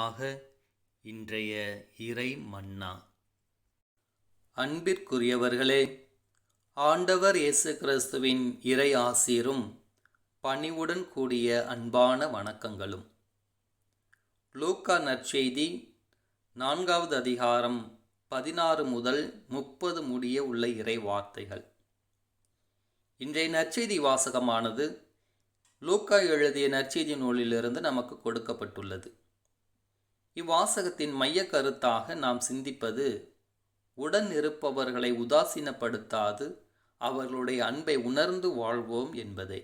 வழியாக இன்றைய இறை மன்னா. அன்பிற்குரியவர்களே, ஆண்டவர் இயேசு கிறிஸ்துவின் இறை ஆசீரும் பணிவுடன் கூடிய அன்பான வணக்கங்களும். லூக்கா நற்செய்தி 4வது அதிகாரம் 16 முதல் 30 முடிய உள்ள இறை வார்த்தைகள். இன்றைய நற்செய்தி வாசகமானது லூக்கா எழுதிய நற்செய்தி நூலிலிருந்து நமக்கு கொடுக்கப்பட்டுள்ளது. இவ்வாசகத்தின் மைய கருத்தாக நாம் சிந்திப்பது, உடன் இருப்பவர்களை உதாசீனப்படுத்தாது அவர்களுடைய அன்பை உணர்ந்து வாழ்வோம் என்பதே.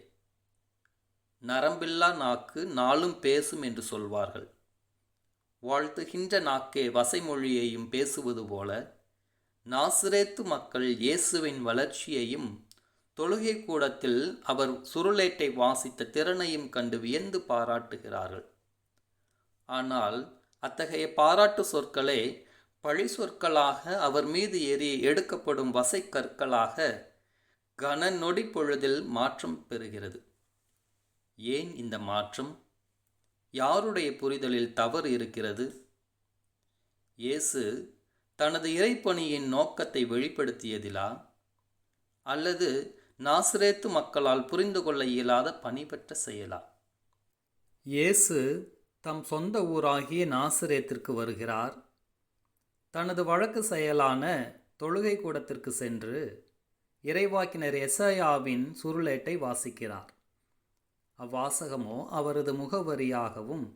நரம்பில்லா நாக்கு நாளும் பேசும் என்று சொல்வார்கள். வாழ்த்துகின்ற நாக்கே வசைமொழியையும் பேசுவது போல, நாசரேத்து மக்கள் இயேசுவின் வளர்ச்சியையும் தொழுகை கூடத்தில் அவர் சுருளேட்டை வாசித்த திறனையும் கண்டு வியந்து பாராட்டுகிறார்கள். ஆனால் அத்தகைய பாராட்டு சொற்களே பழி சொற்களாக அவர் மீது எடுக்கப்படும் வசைக்கற்களாக கன நொடி பொழுதில் மாற்றம் பெறுகிறது. ஏன் இந்த மாற்றம்? யாருடைய புரிதலில் தவறு இருக்கிறது? இயேசு தனது இறைப்பணியின் நோக்கத்தை வெளிப்படுத்தியதிலா, அல்லது நாசரேத்து மக்களால் புரிந்து கொள்ள இயலாத பணி பெற்ற செயலா? இயேசு தம் சொந்த ஊராகிய நாசரேத்திற்கு வருகிறார். தனது வழக்கு செயலான தொழுகை கூடத்திற்கு சென்று இறைவாக்கினர் எசாயாவின் சுருளேட்டை வாசிக்கிறார். அவ்வாசகமோ அவரது முகவரியாகவும்,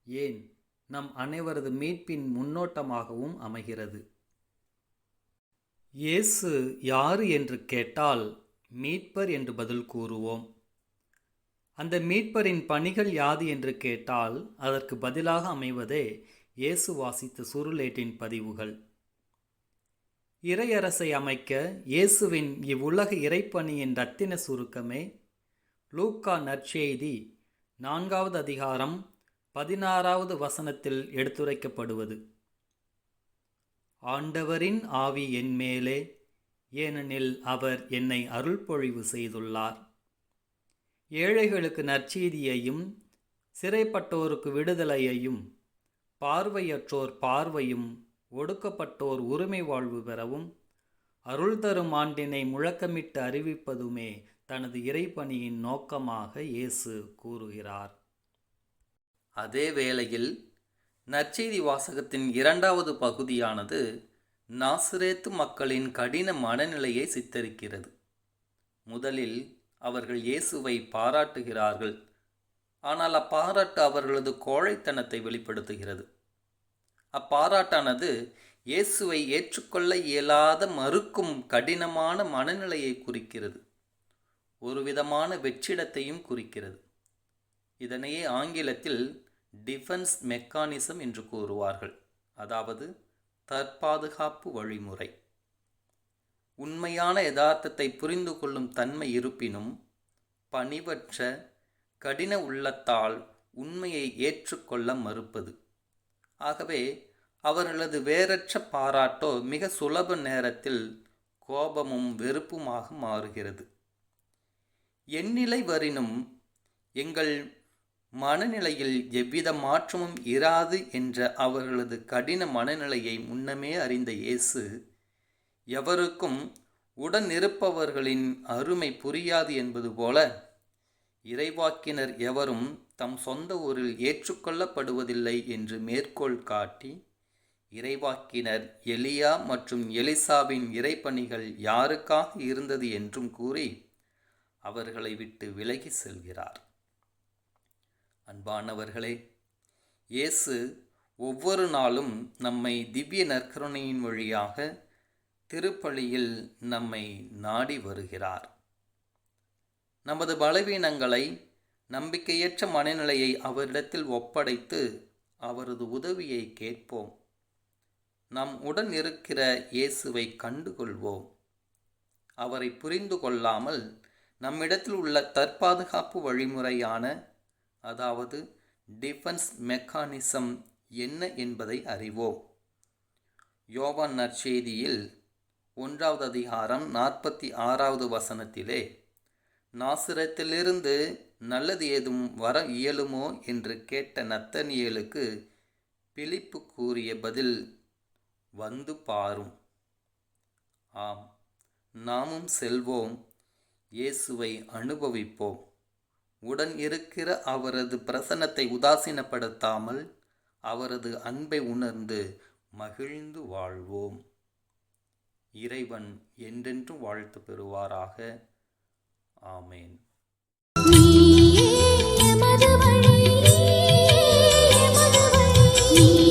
ஏன் நம் அனைவரது மீட்பின் முன்னோட்டமாகவும் அமைகிறது. இயேசு யாரு என்று கேட்டால் மீட்பர் என்று பதில் கூறுவோம். அந்த மீட்பரின் பணிகள் யாது என்று கேட்டால் அதற்கு பதிலாக அமைவதே இயேசு வாசித்த சுருளேட்டின் பதிவுகள். இறையரசை அமைக்க இயேசுவின் இவ்வுலக இறைப்பணியின் இரத்தின சுருக்கமே லூக்கா நற்செய்தி 4வது அதிகாரம் 16வது வசனத்தில் எடுத்துரைக்கப்படுவது. ஆண்டவரின் ஆவி என் மேலே, ஏனெனில் அவர் என்னை அருள்பொழிவு செய்துள்ளார். ஏழைகளுக்கு நற்செய்தியையும், சிறைப்பட்டோருக்கு விடுதலையையும், பார்வையற்றோர் பார்வையும், ஒடுக்கப்பட்டோர் உரிமை வாழ்வு பெறவும், அருள் தரும் ஆண்டினை முழக்கமிட்டு அறிவிப்பதுமே தனது இறைப்பணியின் நோக்கமாக இயேசு கூறுகிறார். அதே வேளையில் நற்செய்தி வாசகத்தின் 2வது பகுதியானது நாசரேத்து மக்களின் கடின மனநிலையை சித்தரிக்கிறது. முதலில் அவர்கள் இயேசுவை பாராட்டுகிறார்கள். ஆனால் அப்பாராட்டு அவர்களது கோழைத்தனத்தை வெளிப்படுத்துகிறது. அப்பாராட்டானது இயேசுவை ஏற்றுக்கொள்ள இயலாத மறுக்கும் கடினமான மனநிலையை குறிக்கிறது. ஒரு விதமான வெற்றிடத்தையும் குறிக்கிறது. இதனையே ஆங்கிலத்தில் டிஃபென்ஸ் மெக்கானிசம் என்று கூறுவார்கள், அதாவது தற்பாதுகாப்பு வழிமுறை. உண்மையான யதார்த்தத்தை புரிந்து கொள்ளும் தன்மை இருப்பினும் பணிவற்ற கடின உள்ளத்தால் உண்மையை ஏற்றுக்கொள்ள மறுப்பது. ஆகவே அவர்களது வேறற்ற பாராட்டோ மிக சுலப நேரத்தில் கோபமும் வெறுப்புமாக மாறுகிறது. எந்நிலை வரினும் எங்கள் மனநிலையில் எவ்வித மாற்றமும் இராது என்ற அவர்களது கடின மனநிலையை முன்னமே அறிந்த இயேசு, எவருக்கும் உடன் இருப்பவர்களின் அருமை புரியாது என்பது போல, இறைவாக்கினர் எவரும் தம் சொந்த ஊரில் ஏற்றுக்கொள்ளப்படுவதில்லை என்று மேற்கோள் காட்டி, இறைவாக்கினர் எலியா மற்றும் எலிசாவின் இறைப்பணிகள் யாருக்காக இருந்தது என்றும் கூறி அவர்களை விட்டு விலகி செல்கிறார். அன்பானவர்களே, இயேசு ஒவ்வொரு நாளும் நம்மை திவ்ய நற்கருணையின் வழியாக திருப்பலியில் நம்மை நாடி வருகிறார். நமது பலவீனங்களை, நம்பிக்கையற்ற மனநிலையை அவரிடத்தில் ஒப்படைத்து அவரது உதவியை கேட்போம். நம் உடன் இருக்கிற இயேசுவை கண்டுகொள்வோம். அவரை புரிந்து கொள்ளாமல் நம்மிடத்தில் உள்ள தற்பாதுகாப்பு வழிமுறையான, அதாவது டிஃபென்ஸ் மெக்கானிசம் என்ன என்பதை அறிவோம். யோவான் நற்செய்தியில் 1வது அதிகாரம் 46வது வசனத்திலே, நாசரேத்திலிருந்து நல்லது ஏதும் வர இயலுமோ என்று கேட்ட நத்தனியேலுக்கு பிலிப்பு கூறிய பதில், வந்து பாரும். ஆம், நாமும் செல்வோம், இயேசுவை அனுபவிப்போம். உடன் இருக்கிற அவரது பிரசன்னத்தை உதாசீனப்படுத்தாமல் அவரது அன்பை உணர்ந்து மகிழ்ந்து வாழ்வோம். இறைவன் என்றென்றும் வாழ்த்து பெறுவாராக. ஆமேன். நீயே எமது வழி, எமது வழி.